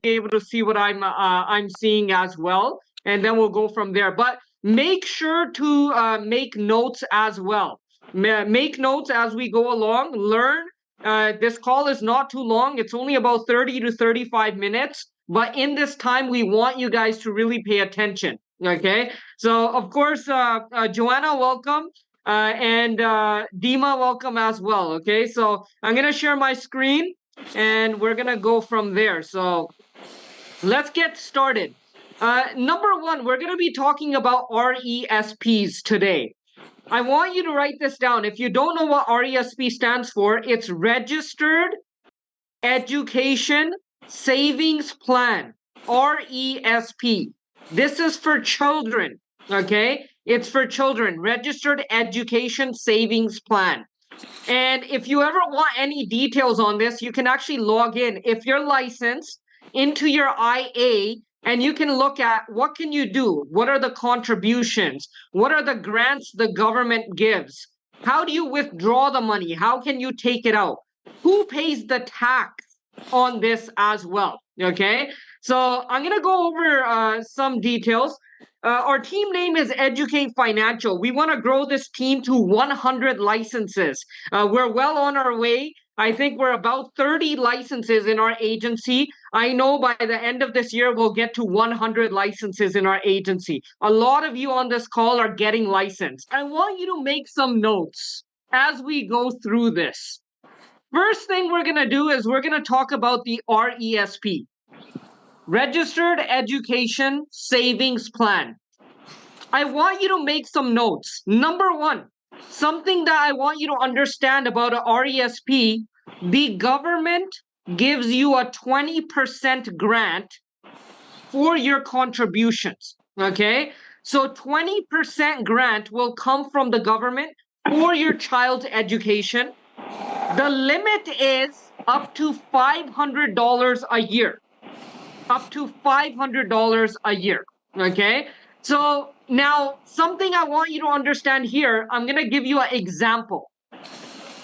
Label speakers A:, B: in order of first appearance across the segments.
A: be able to see what I'm seeing as well, and then we'll go from there. But make sure to make notes as well. Make notes as we go along. Learn. This call is not too long. It's only about 30 to 35 minutes. But in this time, we want you guys to really pay attention. Okay. So, of course, Joanna, welcome. And Dima, welcome as well. Okay. So I'm going to share my screen and we're going to go from there. So let's get started. Number one, we're going to be talking about RESPs today. I want you to write this down. If you don't know what RESP stands for, it's Registered Education Savings Plan, RESP. This is for children, okay? It's for children, Registered Education Savings Plan. And if you ever want any details on this, you can actually log in. If you're licensed, into your IA, and you can look at what can you do? What are the contributions? What are the grants the government gives? How do you withdraw the money? How can you take it out? Who pays the tax on this as well? Okay, so I'm going to go over some details. Our team name is Educate Financial. We want to grow this team to 100 licenses. We're well on our way. I think we're about 30 licenses in our agency. I know by the end of this year, we'll get to 100 licenses in our agency. A lot of you on this call are getting licensed. I want you to make some notes as we go through this. First thing we're going to do is we're going to talk about the RESP, Registered Education Savings Plan. I want you to make some notes. Number one, something that I want you to understand about a RESP, the government gives you a 20% grant for your contributions, okay? So 20% grant will come from the government for your child's education. The limit is up to $500 a year. Up to $500 a year, okay? So now something I want you to understand here, I'm going to give you an example.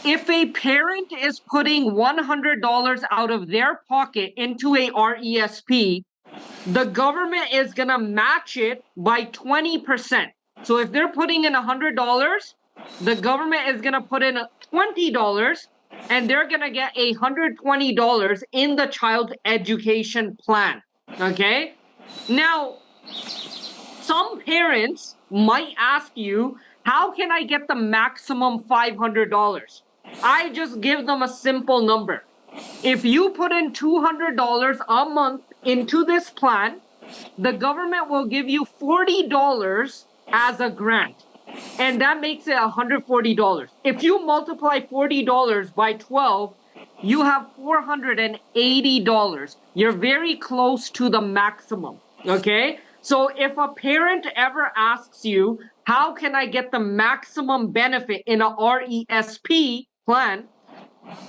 A: If a parent is putting $100 out of their pocket into a RESP, the government is going to match it by 20%. So if they're putting in $100, the government is going to put in $20 and they're going to get $120 in the child's education plan, okay? Now, some parents might ask you, how can I get the maximum $500? I just give them a simple number. If you put in $200 a month into this plan, the government will give you $40 as a grant. And that makes it $140. If you multiply $40 by 12, you have $480. You're very close to the maximum, okay? So if a parent ever asks you, how can I get the maximum benefit in a RESP plan?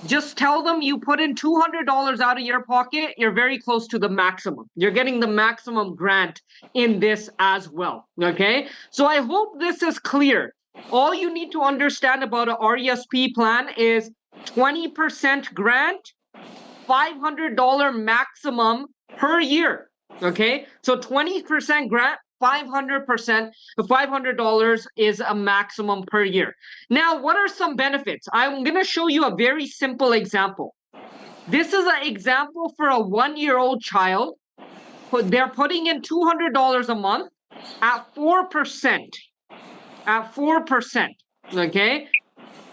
A: Just tell them you put in $200 out of your pocket, you're very close to the maximum. You're getting the maximum grant in this as well, okay? So I hope this is clear. All you need to understand about a RESP plan is 20% grant, $500 maximum per year, okay? So 20% grant, $500 is a maximum per year. Now, what are some benefits? I'm going to show you a very simple example. This is an example for a 1-year-old child. They're putting in $200 a month at 4%. At 4%, okay?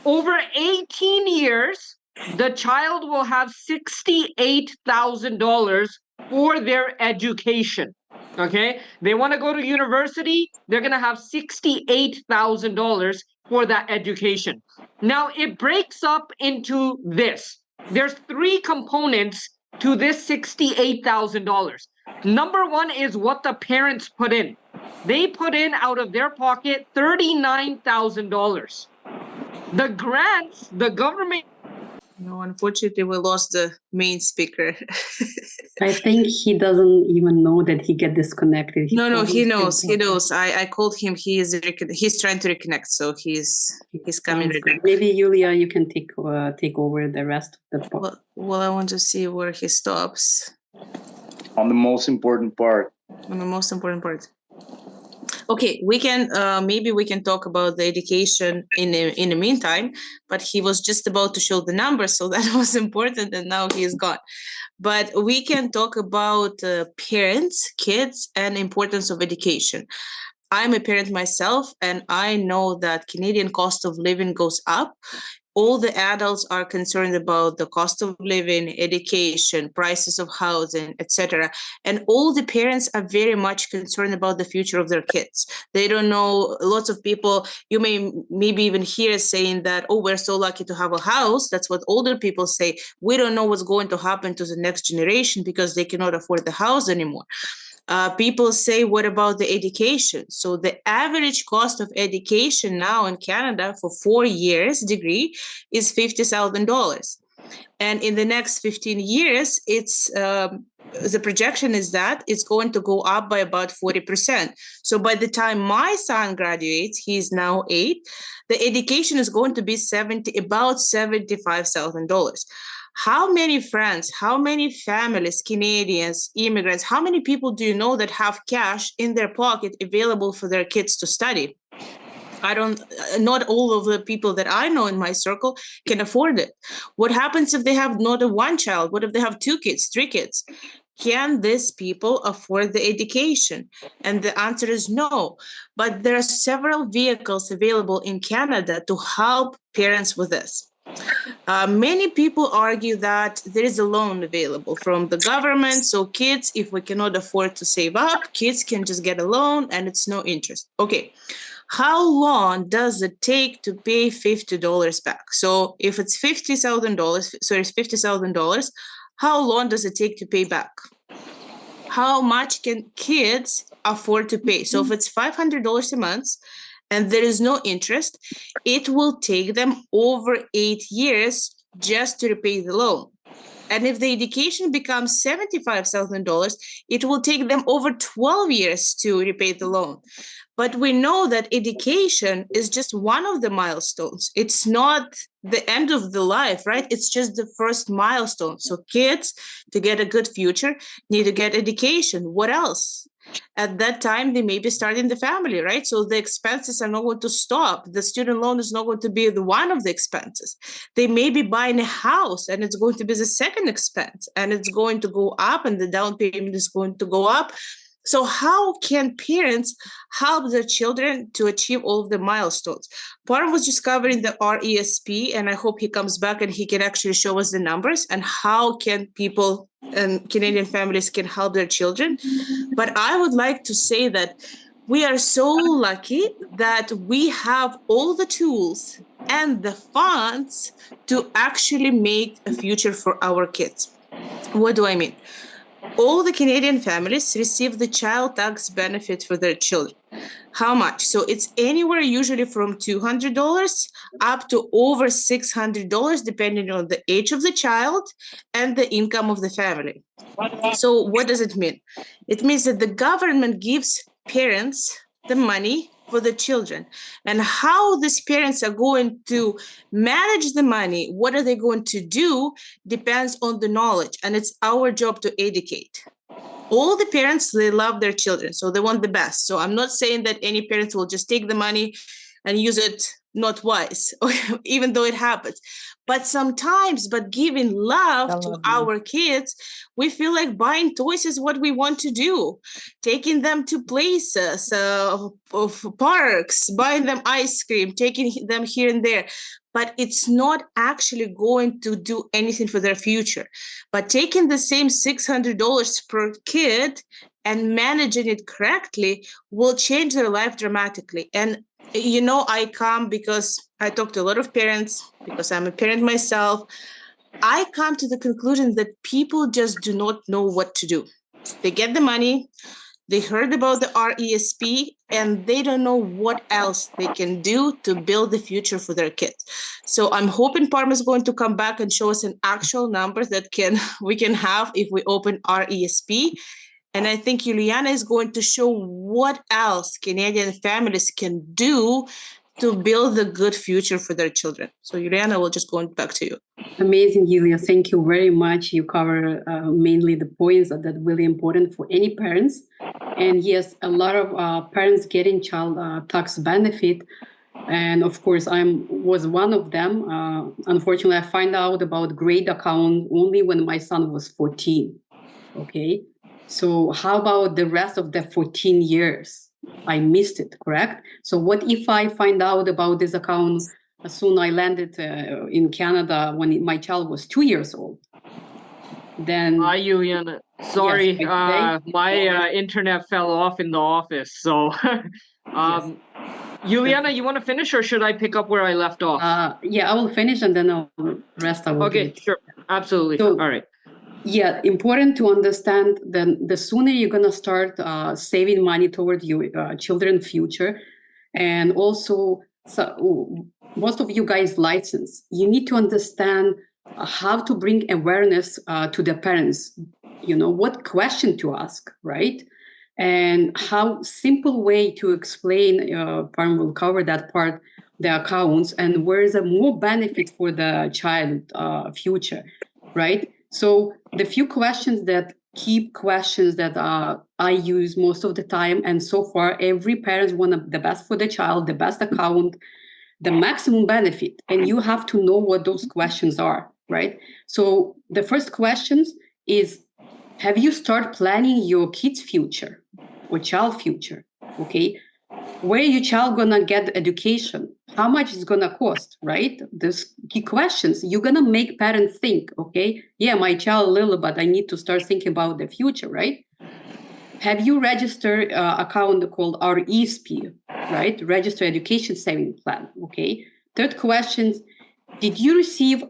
A: Over 18 years, the child will have $68,000 for their education. Okay, they want to go to university, they're going to have $68,000 for that education. Now, it breaks up into this. There's 3 components to this $68,000. Number one is what the parents put in. They put in out of their pocket $39,000. The grants, the government.
B: No, unfortunately, we lost the main speaker.
C: I think he doesn't even know that he get disconnected.
B: No, he knows. He knows. I called him. He's trying to reconnect, so he's coming back.
C: Maybe Yulia, you can take over the rest of the part.
B: Well, I want to see where he stops.
D: On the most important part.
B: On the most important part. Okay, we can maybe we can talk about the education in the meantime, but he was just about to show the numbers, so that was important, and now he is gone. But we can talk about parents, kids, and importance of education. I'm a parent myself, and I know that Canadian cost of living goes up. All the adults are concerned about the cost of living, education, prices of housing, etc. And all the parents are very much concerned about the future of their kids. They don't know, lots of people, you may maybe even hear saying that, oh, we're so lucky to have a house. That's what older people say. We don't know what's going to happen to the next generation because they cannot afford the house anymore. People say, what about the education? So the average cost of education now in Canada for 4 years degree is $50,000. And in the next 15 years, it's the projection is that it's going to go up by about 40%. So by the time my son graduates, he's now 8, the education is going to be about $75,000. How many friends, how many families, Canadians, immigrants, how many people do you know that have cash in their pocket available for their kids to study? Not all of the people that I know in my circle can afford it. What happens if they have not one child? What if they have 2 kids, 3 kids? Can these people afford the education? And the answer is no. But there are several vehicles available in Canada to help parents with this. Many people argue that there is a loan available from the government. So kids, if we cannot afford to save up, kids can just get a loan and it's no interest. Okay. How long does it take to pay $50 back? So if it's $50,000, how long does it take to pay back? How much can kids afford to pay? So if it's $500 a month and there is no interest, it will take them over 8 years just to repay the loan. And if the education becomes $75,000, it will take them over 12 years to repay the loan. But we know that education is just one of the milestones. It's not the end of the life, right? It's just the first milestone. So kids, to get a good future, need to get education. What else? At that time, they may be starting the family, right? So the expenses are not going to stop. The student loan is not going to be the one of the expenses. They may be buying a house and it's going to be the second expense and it's going to go up and the down payment is going to go up. So how can parents help their children to achieve all of the milestones? Parm was just covering the RESP, and I hope he comes back and he can actually show us the numbers and how can people and Canadian families can help their children. But I would like to say that we are so lucky that we have all the tools and the funds to actually make a future for our kids. What do I mean? All the Canadian families receive the child tax benefit for their children. How much? So it's anywhere usually from $200 up to over $600, depending on the age of the child and the income of the family. So what does it mean? It means that the government gives parents the money for the children, and how these parents are going to manage the money, what are they going to do, depends on the knowledge, and it's our job to educate. All the parents, they love their children, so they want the best. So I'm not saying that any parents will just take the money and use it not wise, even though it happens. But sometimes, giving love to our kids, we feel like buying toys is what we want to do. Taking them to places, of parks, buying them ice cream, taking them here and there. But it's not actually going to do anything for their future. But taking the same $600 per kid and managing it correctly will change their life dramatically. And you know, I come because I talk to a lot of parents, because I'm a parent myself. I come to the conclusion that people just do not know what to do. They get the money, they heard about the RESP, and they don't know what else they can do to build the future for their kids. So I'm hoping Parma is going to come back and show us an actual number that we can have if we open RESP. And I think Juliana is going to show what else Canadian families can do to build a good future for their children. So Juliana, we'll just go back to you.
C: Amazing, Yulia. Thank you very much. You cover mainly the points that are really important for any parents. And yes, a lot of parents getting child tax benefit. And of course, was one of them. Unfortunately, I find out about grade account only when my son was 14. Okay. So how about the rest of the 14 years? I missed it, correct? So what if I find out about this account as soon I landed in Canada when my child was 2 years old? Then
A: Hi, Yuliana. Sorry,
C: Yes, by today,
A: my internet fell off in the office. So, Yuliana, you want to finish or should I pick up where I left off?
C: yeah, I will finish and then rest I will give
A: Okay,
C: it.
A: sure. Absolutely.
C: So-
A: All right.
C: Yeah, important to understand then the sooner you're going to start saving money toward your children's future. And also, most of you guys license, you need to understand how to bring awareness to the parents, what question to ask, right? And how simple way to explain, Parm will cover that part, the accounts, and where is a more benefit for the child future, right? So the few questions that keep questions that I use most of the time, and so far every parent want the best for the child, the best account, the maximum benefit, and you have to know what those questions are, right? So the first questions is, have you started planning your kid's future or child future? Okay, where your child gonna get education? How much is gonna cost, right? These key questions. You're gonna make parents think, okay, yeah, my child little, but I need to start thinking about the future, right? Have you registered account called RESP, right? Register Education Saving Plan, okay? Third question, did you receive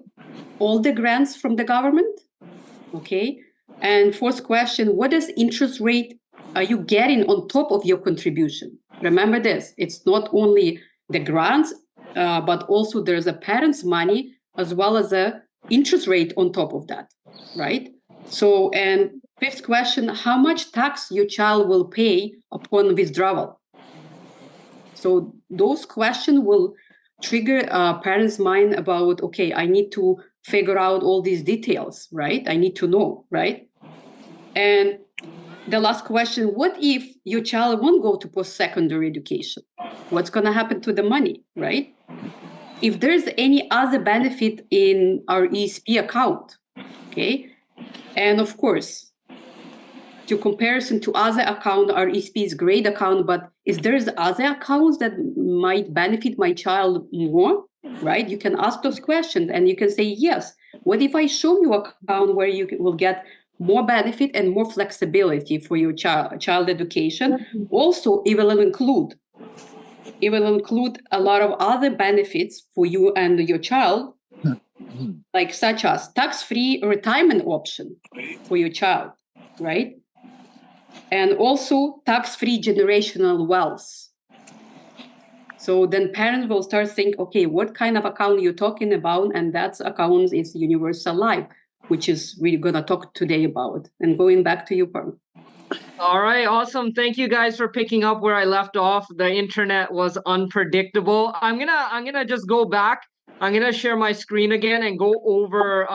C: all the grants from the government? Okay. And fourth question, what is interest rate are you getting on top of your contribution? Remember this, it's not only the grants, but also there's a parent's money as well as a interest rate on top of that, right? So, and fifth question, how much tax your child will pay upon withdrawal? So those questions will trigger a parent's mind about, okay, I need to figure out all these details, right? I need to know, right? And the last question, what if your child won't go to post-secondary education? What's going to happen to the money, right? If there's any other benefit in our ESP account, okay? And of course, to comparison to other account, our ESP is great account, but if there's other accounts that might benefit my child more, right? You can ask those questions and you can say, yes, what if I show you an account where you will get more benefit and more flexibility for your child education? Also, it will include a lot of other benefits for you and your child, like such as tax-free retirement option for your child, right? And also tax-free generational wealth. So then parents will start think, okay, what kind of account you're talking about? And that account is Universal Life, which is we're gonna talk today about. And going back to you, Parm.
A: All right, awesome. Thank you guys for picking up where I left off. The internet was unpredictable. I'm gonna just go back. I'm gonna share my screen again and go over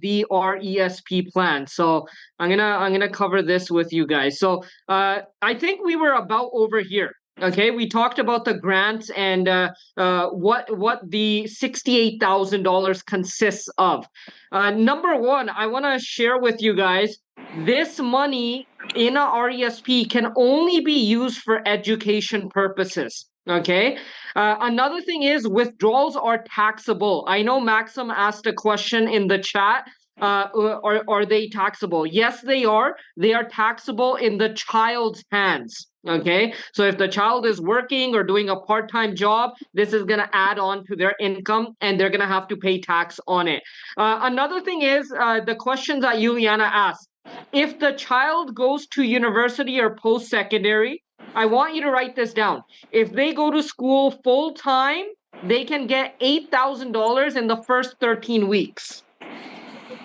A: the RESP plan. So I'm gonna cover this with you guys. So I think we were about over here. Okay, we talked about the grants and what the $68,000 consists of. Number one, I want to share with you guys this money in a RESP can only be used for education purposes. Okay. Another thing is withdrawals are taxable. I know Maxim asked a question in the chat. Are they taxable? Yes, they are. They are taxable in the child's hands. Okay. So if the child is working or doing a part-time job, this is going to add on to their income and they're going to have to pay tax on it. Another thing is the questions that Juliana asked. If the child goes to university or post-secondary, I want you to write this down. If they go to school full-time, they can get $8,000 in the first 13 weeks.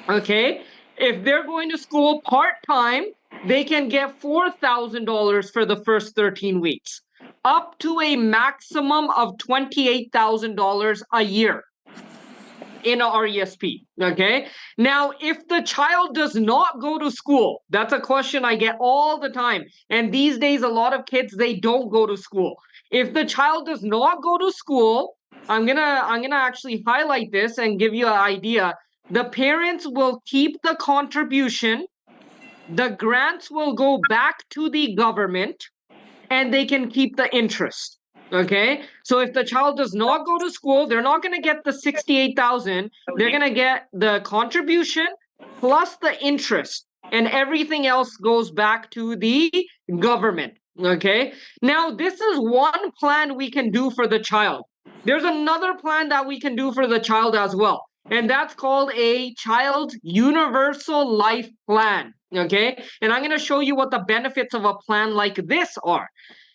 A: Okay? If they're going to school part-time, they can get $4,000 for the first 13 weeks, up to a maximum of $28,000 a year. in a RESP. Okay. Now, if the child does not go to school, that's a question I get all the time. And these days, a lot of kids, they don't go to school. If the child does not go to school, I'm gonna actually highlight this and give you an idea. The parents will keep the contribution, the grants will go back to the government, and they can keep the interest. Okay, so if the child does not go to school, they're not going to get the 68,000. They're going to get the contribution plus the interest, and everything else goes back to the government. Okay, now this is one plan we can do for the child. There's another plan that we can do for the child as well, and that's called a child universal life plan. Okay, and I'm going to show you what the benefits of a plan like this are.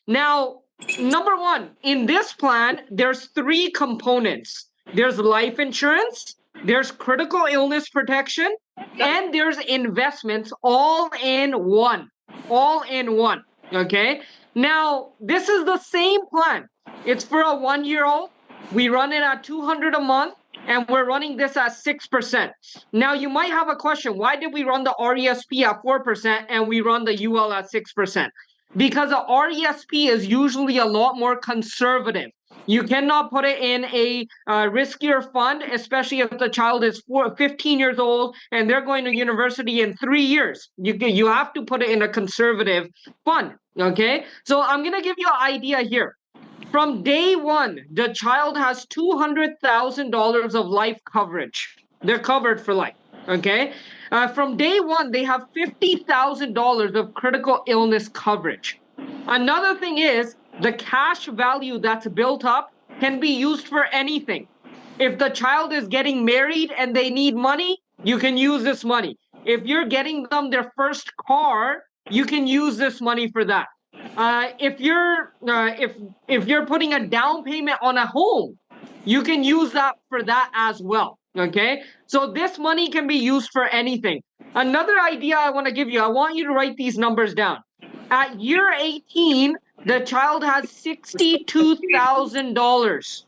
A: Now, number one, in this plan, there's three components. There's life insurance, there's critical illness protection, and there's investments all in one. All in one. Okay. Now, this is the same plan. It's for a 1-year-old. We run it at $200 a month, and we're running this at 6%. Now, you might have a question. Why did we run the RESP at 4% and we run the UL at 6%? Because a RESP is usually a lot more conservative. You cannot put it in a riskier fund, especially if the child is 15 years old and they're going to university in 3 years. You have to put it in a conservative fund, okay? So I'm going to give you an idea here. From day one, the child has $200,000 of life coverage. They're covered for life, okay? From day one, they have $50,000 of critical illness coverage. Another thing is the cash value that's built up can be used for anything. If the child is getting married and they need money, you can use this money. If you're getting them their first car, you can use this money for that. If you're putting a down payment on a home, you can use that for that as well. Okay, so this money can be used for anything. Another idea I want to give you, I want you to write these numbers down. At year 18, the child has $62,000.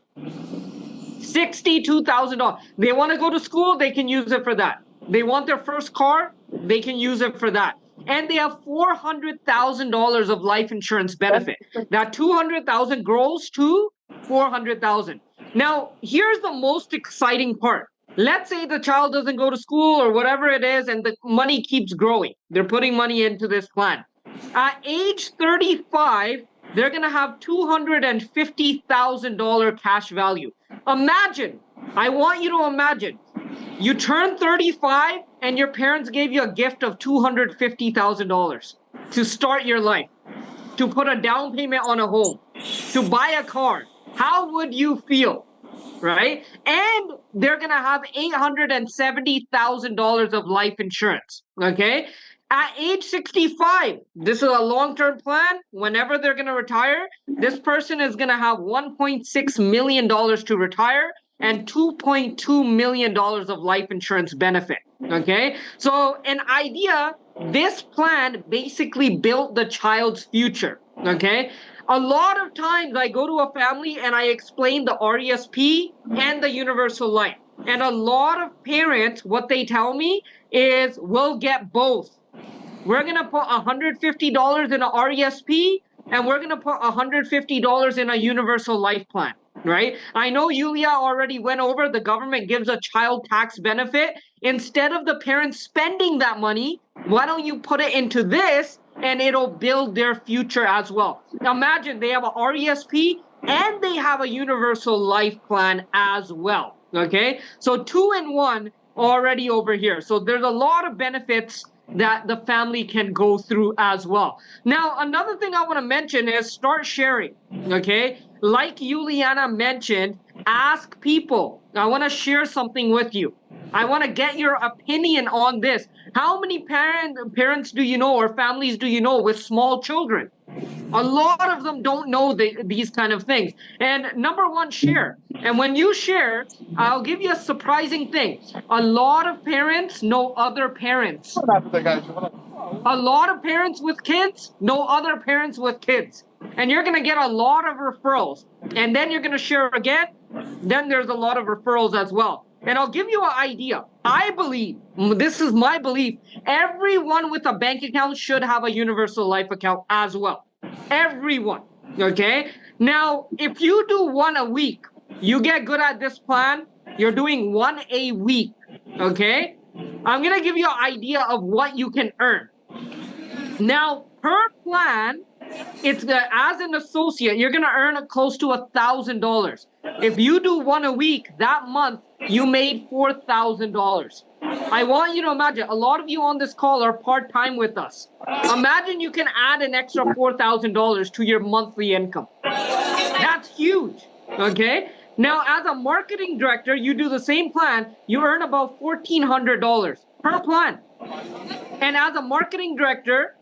A: $62,000. They want to go to school, they can use it for that. They want their first car, they can use it for that. And they have $400,000 of life insurance benefit. That $200,000 grows to $400,000. Now, here's the most exciting part. Let's say the child doesn't go to school or whatever it is, and the money keeps growing. They're putting money into this plan. At age 35, they're going to have $250,000 cash value. Imagine, I want you to imagine, you turn 35 and your parents gave you a gift of $250,000 to start your life, to put a down payment on a home, to buy a car. How would you feel? Right? And they're going to have $870,000 of life insurance. Okay? At age 65, this is a long-term plan. Whenever they're going to retire, this person is going to have $1.6 million to retire and $2.2 million of life insurance benefit. Okay? So an idea, this plan basically built the child's future. Okay? A lot of times I go to a family and I explain the RESP and the universal life. And a lot of parents, what they tell me is we'll get both. We're going to put $150 in a RESP and we're going to put $150 in a universal life plan, right? I know Yulia already went over the government gives a child tax benefit. Instead of the parents spending that money, why don't you put it into this and it'll build their future as well. Now imagine they have a RESP and they have a universal life plan as well. Okay, so 2 in 1 already over here. So there's a lot of benefits that the family can go through as well. Now, another thing I want to mention is start sharing. Okay, like Juliana mentioned, ask people. I want to share something with you. I want to get your opinion on this. How many parents do you know or families do you know with small children? A lot of them don't know these kind of things. And number one, share. And when you share, I'll give you a surprising thing. A lot of parents know other parents. A lot of parents with kids know other parents with kids. And you're going to get a lot of referrals. And then you're going to share again. Then there's a lot of referrals as well. And I'll give you an idea. I believe, this is my belief, everyone with a bank account should have a universal life account as well. Everyone. Okay? Now, if you do one a week, you get good at this plan, you're doing one a week. Okay? I'm going to give you an idea of what you can earn. Now, per plan, it's as an associate, you're gonna earn close to $1,000. If you do one a week, that month you made $4,000. I want you to imagine, a lot of you on this call are part-time with us. Imagine you can add an extra $4,000 to your monthly income. That's huge, okay? Now, as a marketing director, you do the same plan, you earn about $1,400 per plan. And as a marketing director,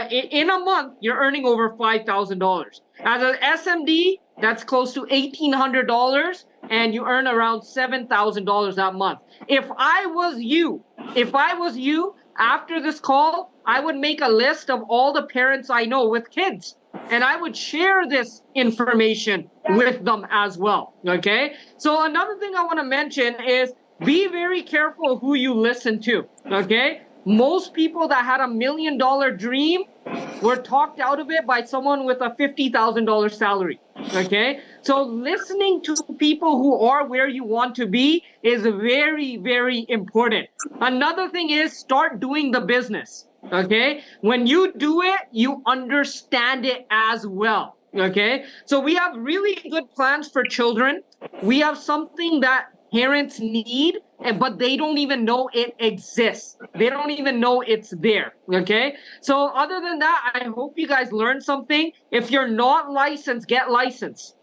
A: in a month, you're earning over $5,000. As an SMD, that's close to $1,800, and you earn around $7,000 that month. If I was you, after this call, I would make a list of all the parents I know with kids, and I would share this information with them as well, okay? So another thing I want to mention is be very careful who you listen to, okay? Most people that had $1 million dream were talked out of it by someone with a $50,000 salary, okay? So listening to people who are where you want to be is very, very important. Another thing is start doing the business, okay? When you do it, you understand it as well, okay? So we have really good plans for children. We have something that parents need, but they don't even know it exists. They don't even know it's there, okay? So other than that, I hope you guys learned something. If you're not licensed, get licensed.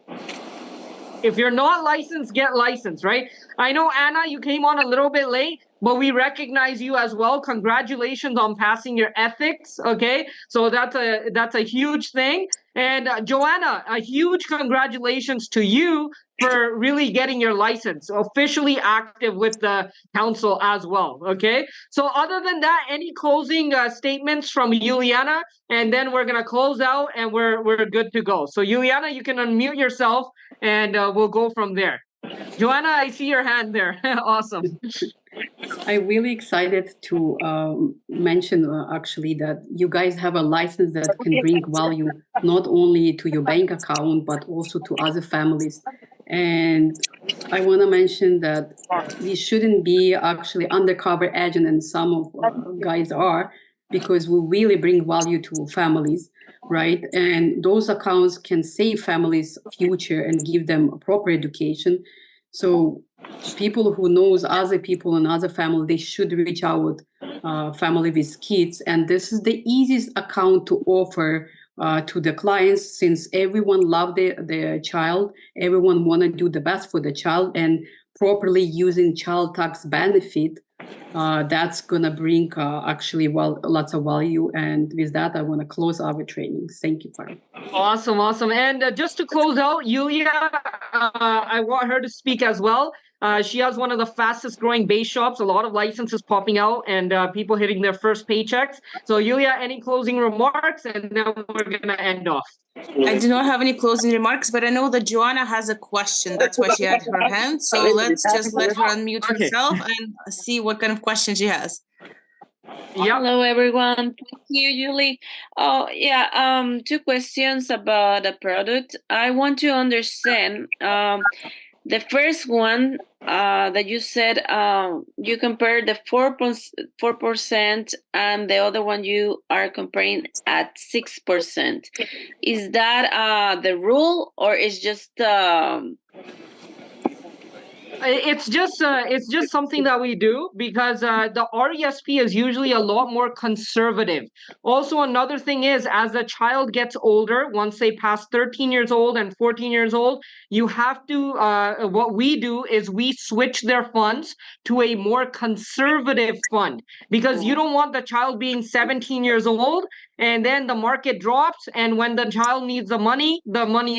A: If you're not licensed, get licensed, right? I know, Anna, you came on a little bit late, but we recognize you as well. Congratulations on passing your ethics, okay? So that's a huge thing. And Joanna, a huge congratulations to you for really getting your license, officially active with the council as well, okay? So other than that, any closing statements from Juliana? And then we're gonna close out and we're good to go. So Juliana, you can unmute yourself and we'll go from there. Joanna, I see your hand there. Awesome.
C: I'm really excited to mention actually that you guys have a license that can bring value not only to your bank account, but also to other families. And I want to mention that we shouldn't be actually undercover agent, and some of guys are, because we really bring value to families, right? And those accounts can save families' future and give them a proper education. So people who knows other people and other family, they should reach out, family with kids. And this is the easiest account to offer to the clients, since everyone love their child, everyone want to do the best for the child, and properly using child tax benefit, that's going to bring actually lots of value. And with that, I want to close our training. Thank you, Farah.
A: Awesome, awesome. And just to close out, Yulia, I want her to speak as well. She has one of the fastest growing base shops, a lot of licenses popping out and people hitting their first paychecks. So Yulia, any closing remarks? And then we're going to end off.
B: I do not have any closing remarks, but I know that Joanna has a question. That's why she had her hand. So let's just let her unmute herself and see what kind of question she has.
A: Yep.
E: Hello, everyone. Thank you, Julie. Oh, yeah. 2 questions about the product. I want to understand. The first one that you said, you compare the 4% and the other one you are comparing at 6%. Is that the rule, or is just
A: it's just something that we do because the RESP is usually a lot more conservative. Also, another thing is, as the child gets older, once they pass 13 years old and 14 years old, you have to, what we do is we switch their funds to a more conservative fund, because you don't want the child being 17 years old and then the market drops, and when the child needs the money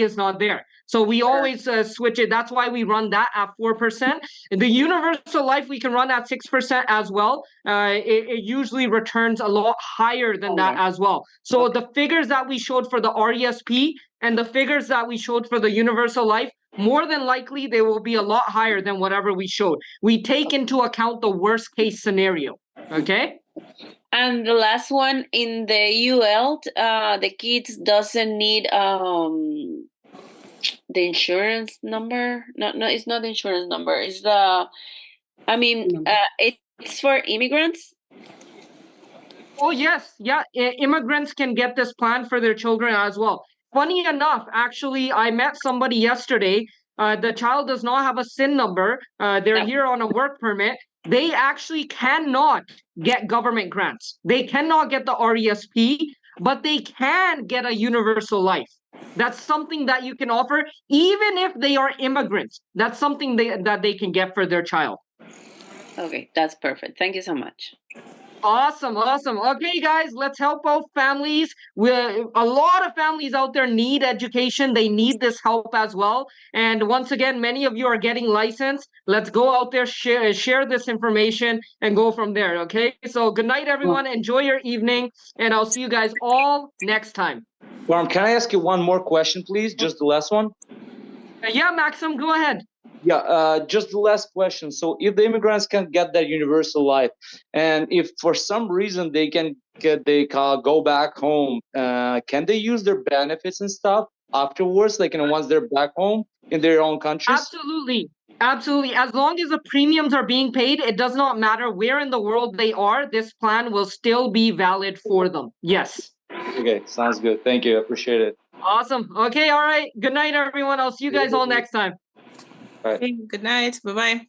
A: is not there. So we always switch it. That's why we run that at 4%. The universal life we can run at 6% as well. It usually returns a lot higher than that as well. So the figures that we showed for the RESP and the figures that we showed for the universal life more than likely they will be a lot higher than whatever we showed. We take into account the worst case scenario. Okay.
E: And the last one, in the UL, the kids doesn't need the insurance number. No, it's not the insurance number. It's the, I mean, it's for immigrants.
A: Oh, yes. Yeah. Immigrants can get this plan for their children as well. Funny enough, actually, I met somebody yesterday. The child does not have a SIN number. They're
E: No.
A: here on a work permit. They actually cannot get government grants. They cannot get the RESP, but they can get a universal life. That's something that you can offer, even if they are immigrants. That's something that they can get for their child.
E: Okay, that's perfect. Thank you so much.
A: Awesome. Okay, guys, let's help out families. A lot of families out there need education. They need this help as well. And once again, many of you are getting licensed. Let's go out there, share this information, and go from there. Okay. So good night, everyone. Enjoy your evening, and I'll see you guys all next time.
D: Warm, can I ask you one more question, please? Just the last one.
A: Yeah, Maxim, go ahead.
D: Yeah, just the last question. So if the immigrants can get that universal life, and if for some reason they can go back home, can they use their benefits and stuff afterwards, like once they're back home in their own countries?
A: Absolutely. As long as the premiums are being paid, it does not matter where in the world they are. This plan will still be valid for them. Yes.
D: Okay, sounds good. Thank you. I appreciate it.
A: Awesome. Okay, all right. Good night, everyone. I'll see you guys all next time.
D: All right.
B: Good night. Bye-bye.